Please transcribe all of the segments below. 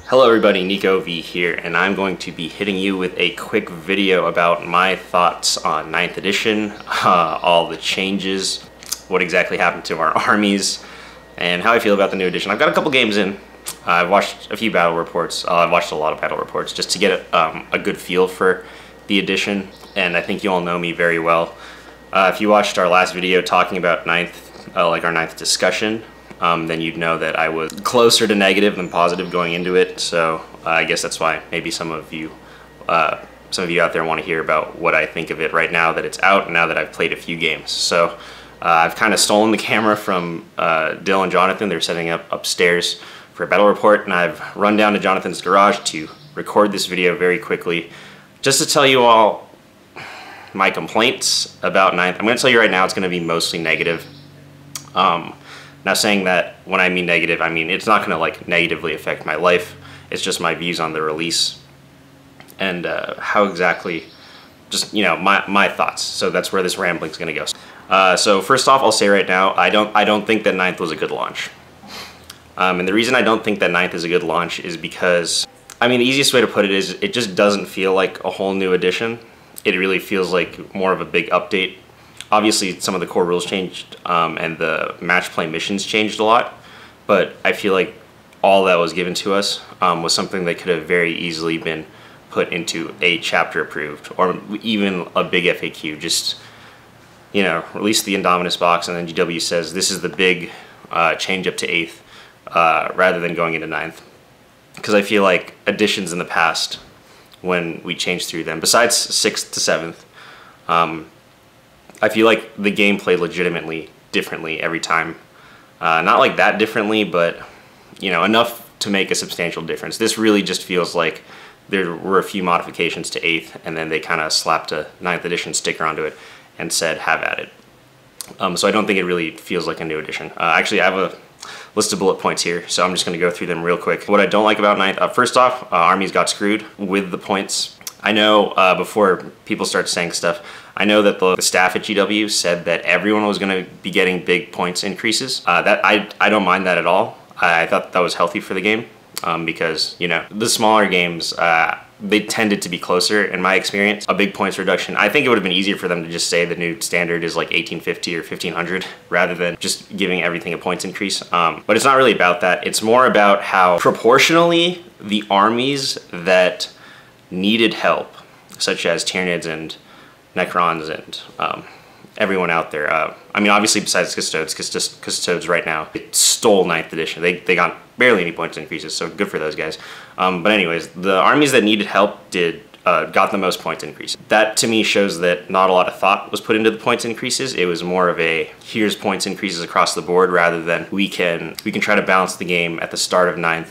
Hello everybody, Nico V here, and I'm going to be hitting you with a quick video about my thoughts on 9th edition, all the changes, what exactly happened to our armies, and how I feel about the new edition. I've got a couple games in. I've watched a few battle reports. I've watched a lot of battle reports just to get a good feel for the edition, and I think you all know me very well. If you watched our last video talking about 9th, like our 9th discussion, then you'd know that I was closer to negative than positive going into it. So I guess that's why maybe some of you out there want to hear about what I think of it right now that it's out and now that I've played a few games. So I've kind of stolen the camera from Dill and Jonathan. They're setting up upstairs for a battle report, and I've run down to Jonathan's garage to record this video very quickly just to tell you all my complaints about 9th. I'm going to tell you right now it's going to be mostly negative. Now, saying that, when I mean negative, I mean it's not going to like negatively affect my life. It's just my views on the release and how exactly, just, you know, my thoughts. So that's where this rambling is going to go. So first off, I'll say right now, I don't think that 9th was a good launch. And the reason I don't think that 9th is a good launch is because, I mean, the easiest way to put it is it just doesn't feel like a whole new edition. It really feels like more of a big update. Obviously, some of the core rules changed, and the match play missions changed a lot, but I feel like all that was given to us was something that could have very easily been put into a chapter approved, or even a big FAQ. Just, you know, release the Indominus box, and then GW says this is the big change up to 8th, rather than going into 9th. Because I feel like additions in the past, when we changed through them, besides 6th to 7th, I feel like the game played legitimately differently every time. Not like that differently, but, you know, enough to make a substantial difference. This really just feels like there were a few modifications to 8th, and then they kind of slapped a 9th edition sticker onto it and said, have at it. So I don't think it really feels like a new edition. Actually, I have a list of bullet points here, so I'm just going to go through them real quick. What I don't like about 9th, first off, armies got screwed with the points. I know before people start saying stuff, I know that the staff at GW said that everyone was going to be getting big points increases. That I don't mind that at all. I thought that was healthy for the game because, you know, the smaller games, they tended to be closer in my experience. A big points reduction, I think it would have been easier for them to just say the new standard is like 1850 or 1500 rather than just giving everything a points increase. But it's not really about that. It's more about how proportionally the armies that needed help, such as Tyranids and Necrons and everyone out there. I mean, obviously besides Custodes, because Custodes right now, it stole 9th edition. They got barely any points increases, so good for those guys. But anyways, the armies that needed help got the most points increases. That to me shows that not a lot of thought was put into the points increases. It was more of a, here's points increases across the board, rather than we can try to balance the game at the start of 9th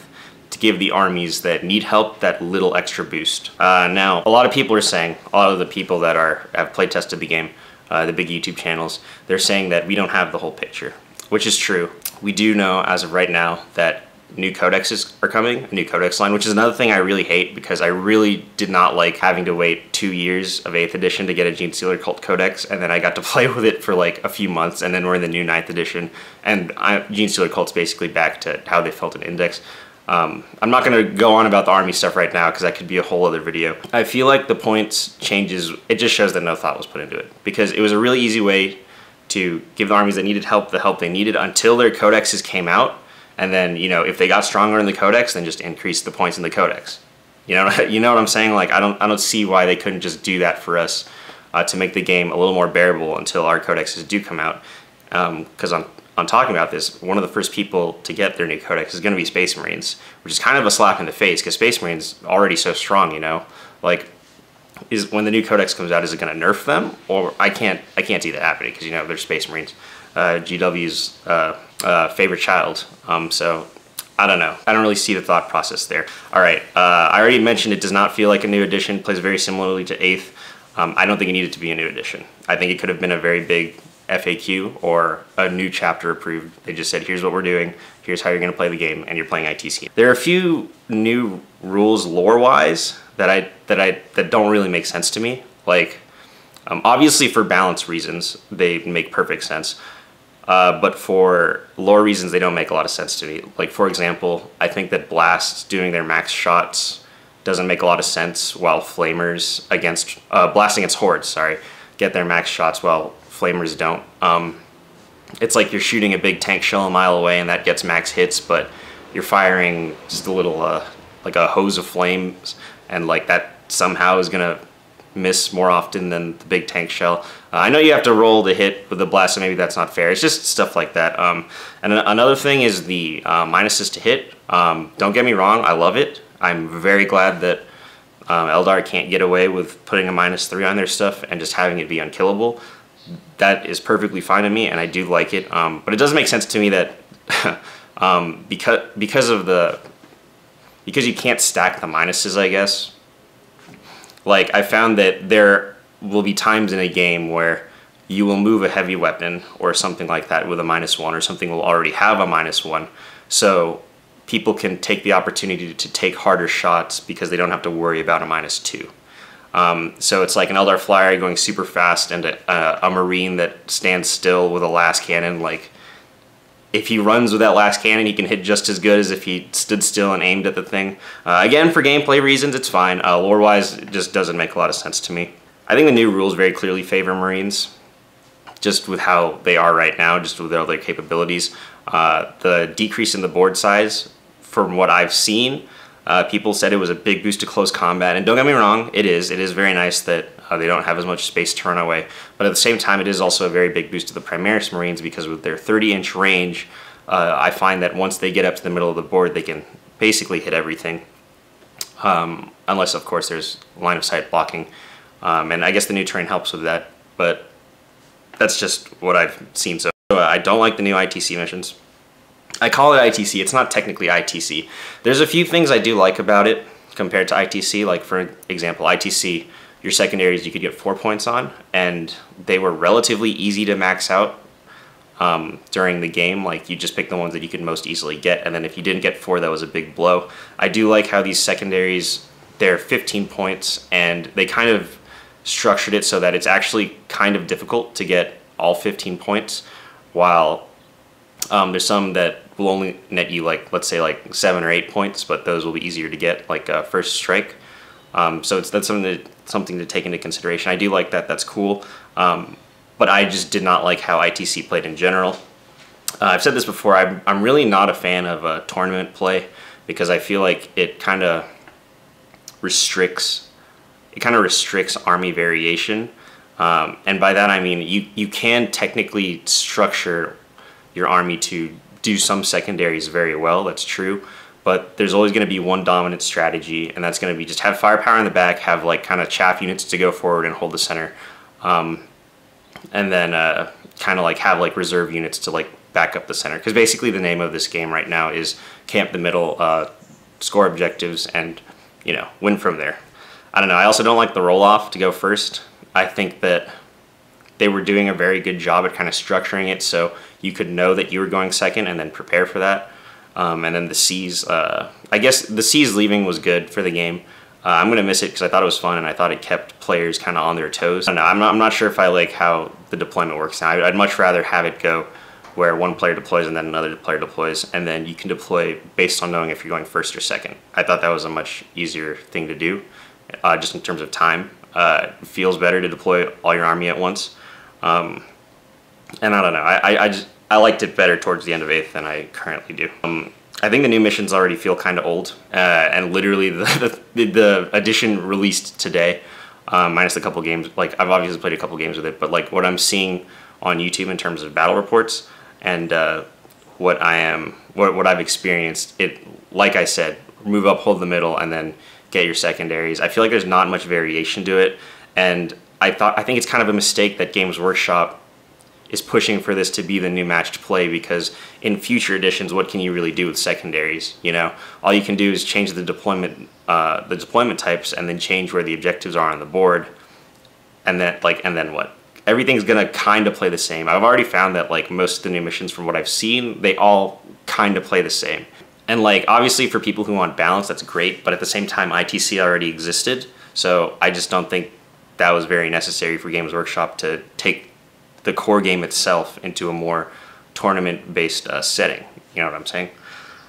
to give the armies that need help that little extra boost. Now, a lot of people are saying, a lot of the people that have play tested the game, the big YouTube channels, they're saying that we don't have the whole picture, which is true. We do know as of right now that new codexes are coming, a new codex line, which is another thing I really hate because I really did not like having to wait 2 years of 8th edition to get a Gene Stealer Cult Codex, and then I got to play with it for like a few months, and then we're in the new 9th edition, and Gene Stealer Cult's basically back to how they felt in Index. I'm not going to go on about the army stuff right now because that could be a whole other video. I feel like the points changes, it just shows that no thought was put into it, because it was a really easy way to give the armies that needed help the help they needed until their codexes came out, and then, you know, if they got stronger in the codex, then just increase the points in the codex. You know what I'm saying? Like, I don't see why they couldn't just do that for us to make the game a little more bearable until our codexes do come out. Because I'm talking about this, one of the first people to get their new codex is going to be Space Marines, which is kind of a slap in the face because Space Marines already so strong, you know. Like, when the new codex comes out, is it going to nerf them? Or I can't see that happening because, you know, they're Space Marines, GW's favorite child. So I don't know. I don't really see the thought process there. All right, I already mentioned it does not feel like a new edition. Plays very similarly to 8th. I don't think it needed to be a new edition. I think it could have been a very big FAQ or a new chapter approved. They just said, here's what we're doing, here's how you're going to play the game, and you're playing ITC. There are a few new rules lore-wise that don't really make sense to me. Like, obviously for balance reasons, they make perfect sense. but for lore reasons, they don't make a lot of sense to me. Like, for example, I think that blasts doing their max shots doesn't make a lot of sense, while flamers against blasting against hordes, sorry, get their max shots while flamers don't. It's like you're shooting a big tank shell a mile away and that gets max hits, but you're firing just a little like a hose of flames, and like that somehow is gonna miss more often than the big tank shell. I know you have to roll the hit with the blast, so maybe that's not fair. It's just stuff like that. And another thing is the minuses to hit. Don't get me wrong, I love it. I'm very glad that Eldar can't get away with putting a -3 on their stuff and just having it be unkillable. That is perfectly fine to me, and I do like it. But it doesn't make sense to me that because you can't stack the minuses, I guess. Like, I found that there will be times in a game where you will move a heavy weapon or something like that with a -1, or something will already have a -1, so people can take the opportunity to take harder shots because they don't have to worry about a -2. So it's like an Eldar Flyer going super fast and a Marine that stands still with a last cannon. Like, if he runs with that last cannon, he can hit just as good as if he stood still and aimed at the thing. Again, for gameplay reasons, it's fine. Lore-wise, it just doesn't make a lot of sense to me. I think the new rules very clearly favor Marines, just with how they are right now, just with all their capabilities. The decrease in the board size, from what I've seen, people said it was a big boost to close combat, and don't get me wrong, it is. It is very nice that they don't have as much space to run away, but at the same time, it is also a very big boost to the Primaris Marines, because with their 30-inch range, I find that once they get up to the middle of the board, they can basically hit everything, unless, of course, there's line of sight blocking, and I guess the new terrain helps with that, but that's just what I've seen. So I don't like the new ITC missions. I call it ITC, it's not technically ITC. There's a few things I do like about it compared to ITC. Like, for example, ITC, your secondaries you could get 4 points on, and they were relatively easy to max out during the game. Like, you just pick the ones that you could most easily get, and then if you didn't get 4, that was a big blow. I do like how these secondaries, they're 15 points, and they kind of structured it so that it's actually kind of difficult to get all 15 points, while there's some that will only net you, like, let's say like 7 or 8 points, but those will be easier to get, like first strike. So that's something to take into consideration. I do like that, that's cool. But I just did not like how ITC played in general. I've said this before, I'm really not a fan of tournament play, because I feel like it kind of restricts army variation. And by that I mean you can technically structure your army to do some secondaries very well, that's true, but there's always going to be one dominant strategy, and that's going to be just have firepower in the back, have like kind of chaff units to go forward and hold the center, and then kind of like have like reserve units to like back up the center, because basically the name of this game right now is camp the middle, score objectives, and, you know, win from there. I don't know, I also don't like the roll-off to go first. I think that they were doing a very good job at kind of structuring it so you could know that you were going second and then prepare for that. And then the C's, I guess the C's leaving was good for the game. I'm going to miss it because I thought it was fun, and I thought it kept players kind of on their toes. I don't know, I'm not sure if I like how the deployment works now. I'd much rather have it go where one player deploys and then another player deploys, and then you can deploy based on knowing if you're going first or second. I thought that was a much easier thing to do, just in terms of time. It feels better to deploy all your army at once. And I don't know, I liked it better towards the end of 8th than I currently do. I think the new missions already feel kind of old, and literally the edition released today, minus a couple games. Like, I've obviously played a couple games with it, but like what I'm seeing on YouTube in terms of battle reports and what I've experienced, it, like I said, move up, hold the middle, and then get your secondaries. I feel like there's not much variation to it, and I think it's kind of a mistake that Games Workshop is pushing for this to be the new matched play, because in future editions, what can you really do with secondaries? You know, all you can do is change the deployment types, and then change where the objectives are on the board, and then what? Everything's gonna kind of play the same. I've already found that like most of the new missions, from what I've seen, they all kind of play the same. And like, obviously for people who want balance, that's great, but at the same time, ITC already existed, so I just don't think that was very necessary for Games Workshop to take the core game itself into a more tournament-based setting. You know what I'm saying?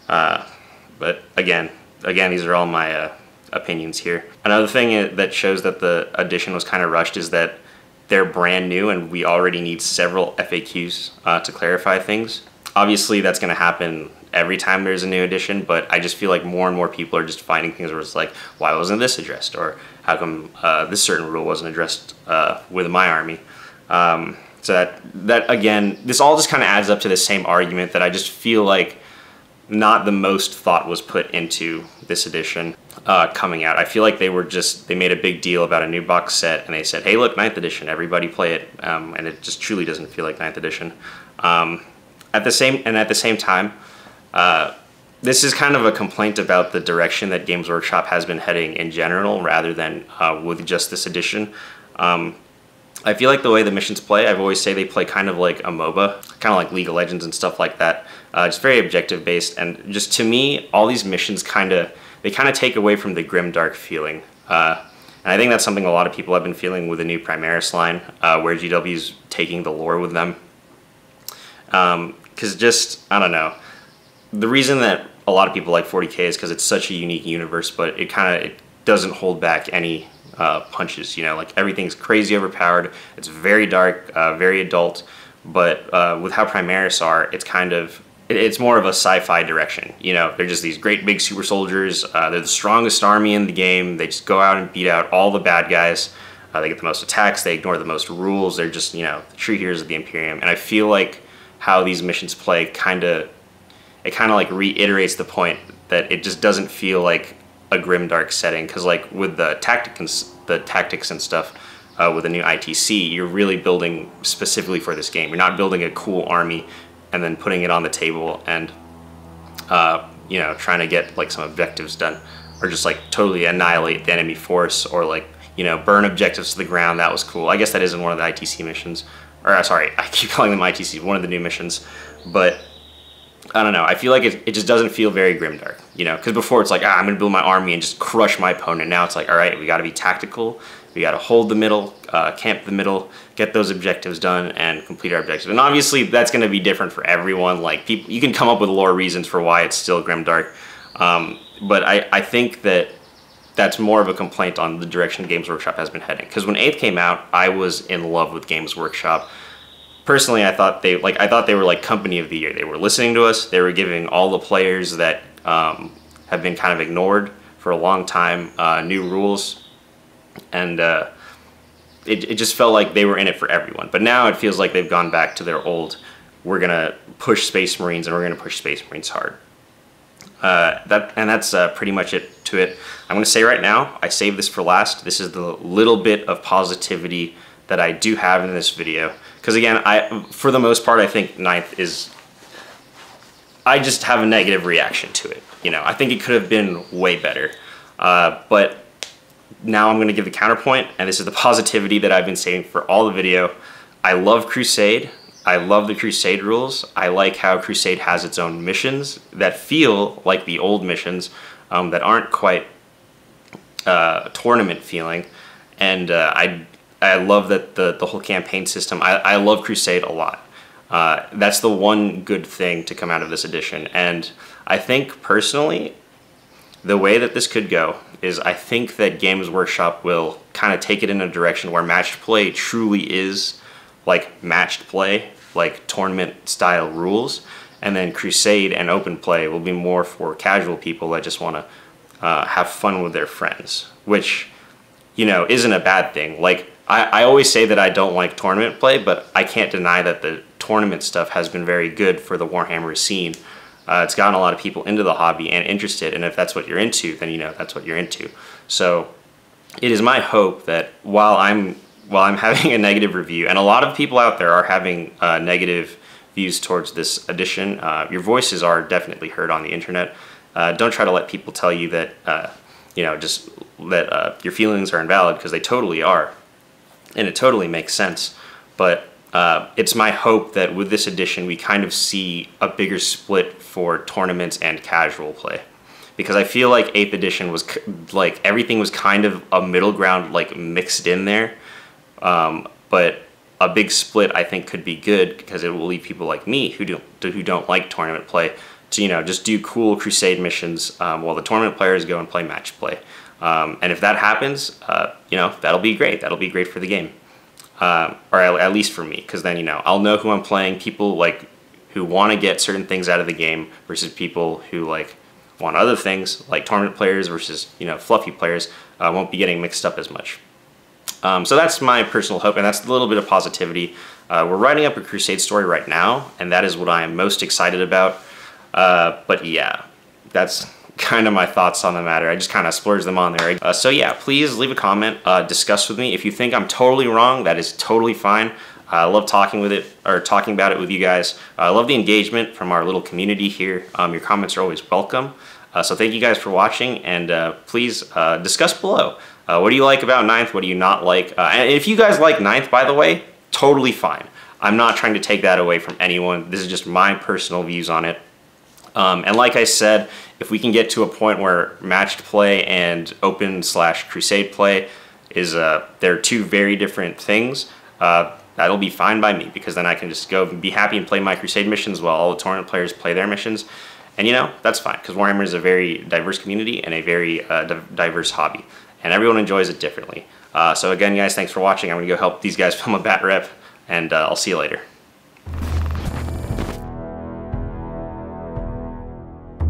But again, these are all my opinions here. Another thing that shows that the edition was kind of rushed is that they're brand new and we already need several FAQs to clarify things. Obviously, that's going to happen every time there's a new edition, but I just feel like more and more people are just finding things where it's like, why wasn't this addressed? Or how come this certain rule wasn't addressed with my army? So that again, this all just kind of adds up to the same argument that I just feel like not the most thought was put into this edition coming out. I feel like they made a big deal about a new box set and they said, hey look, 9th edition, everybody play it. And it just truly doesn't feel like 9th edition. At the same time, this is kind of a complaint about the direction that Games Workshop has been heading in general rather than with just this edition. I feel like the way the missions play, I've always say they play kind of like a MOBA, kind of like League of Legends and stuff like that. Just very objective based, and just to me, all these missions kind of take away from the grimdark feeling. And I think that's something a lot of people have been feeling with the new Primaris line, where GW's taking the lore with them. Because just, I don't know, the reason that a lot of people like 40K is because it's such a unique universe, but it doesn't hold back any punches, you know, like everything's crazy overpowered, it's very dark, very adult, but with how Primaris are, it's more of a sci-fi direction, you know. They're just these great big super soldiers, they're the strongest army in the game, they just go out and beat out all the bad guys, they get the most attacks, they ignore the most rules, they're just, you know, the true heroes of the Imperium. And I feel like how these missions play kind of like reiterates the point that it just doesn't feel like a grimdark setting, because like with the tactics and stuff with the new ITC, you're really building specifically for this game. You're not building a cool army and then putting it on the table and you know, trying to get like some objectives done, or just like totally annihilate the enemy force, or like, you know, burn objectives to the ground. That was cool. I guess that isn't one of the ITC missions, or sorry, I keep calling them ITC, one of the new missions, but I don't know, I feel like it just doesn't feel very grimdark, you know, because before it's like, I'm going to build my army and just crush my opponent. Now it's like, all right, we got to be tactical, we got to hold the middle, camp the middle, get those objectives done, and complete our objectives. And obviously that's going to be different for everyone. Like, people, you can come up with lore reasons for why it's still grimdark, but I think that that's more of a complaint on the direction Games Workshop has been heading. Because when 8th came out, I was in love with Games Workshop. Personally, I thought they were like company of the year. They were listening to us. They were giving all the players that have been kind of ignored for a long time new rules, and it just felt like they were in it for everyone. But now it feels like they've gone back to their old, we're gonna push Space Marines and we're gonna push Space Marines hard. That's pretty much it to it. I'm gonna say right now, I saved this for last. This is the little bit of positivity that I do have in this video. Because again, for the most part, I think 9th is, I just have a negative reaction to it. You know, I think it could have been way better. But now I'm going to give the counterpoint, and this is the positivity that I've been saving for all the video. I love Crusade. I love the Crusade rules. I like how Crusade has its own missions that feel like the old missions, that aren't quite tournament feeling. And I love that the whole campaign system. I love Crusade a lot. That's the one good thing to come out of this edition. And I think personally, the way that this could go is I think that Games Workshop will kind of take it in a direction where matched play truly is like matched play, like tournament style rules. And then Crusade and open play will be more for casual people that just want to have fun with their friends, which, you know, isn't a bad thing. Like, I always say that I don't like tournament play, but I can't deny that the tournament stuff has been very good for the Warhammer scene. It's gotten a lot of people into the hobby and interested, and if that's what you're into, then you know that's what you're into. So it is my hope that while I'm having a negative review, and a lot of people out there are having negative views towards this edition, your voices are definitely heard on the internet. Don't try to let people tell you that you know, just that your feelings are invalid, because they totally are. And it totally makes sense, but it's my hope that with this edition we kind of see a bigger split for tournaments and casual play, because I feel like 8th edition was like everything was kind of a middle ground, like mixed in there, but a big split I think could be good, because it will leave people like me who don't like tournament play to, you know, just do cool Crusade missions while the tournament players go and play match play. And if that happens, you know, that'll be great. That'll be great for the game, or at least for me, because then, you know, I'll know who I'm playing. People like who want to get certain things out of the game versus people who like want other things, like tournament players versus, you know, fluffy players, won't be getting mixed up as much. So that's my personal hope, and that's a little bit of positivity. We're writing up a Crusade story right now, and that is what I am most excited about. But yeah, that's kind of my thoughts on the matter. I just kind of splurged them on there. So yeah, please leave a comment, discuss with me. If you think I'm totally wrong, that is totally fine. I love talking about it with you guys. I love the engagement from our little community here. Your comments are always welcome. So thank you guys for watching, and please discuss below. What do you like about 9th? What do you not like? And if you guys like 9th, by the way, totally fine. I'm not trying to take that away from anyone. This is just my personal views on it. And like I said, if we can get to a point where matched play and open/Crusade play is they're two very different things, that'll be fine by me, because then I can just go and be happy and play my Crusade missions while all the tournament players play their missions. And you know, that's fine, because Warhammer is a very diverse community and a very diverse hobby, and everyone enjoys it differently. So again, guys, thanks for watching. I'm going to go help these guys film a bat rep, and I'll see you later.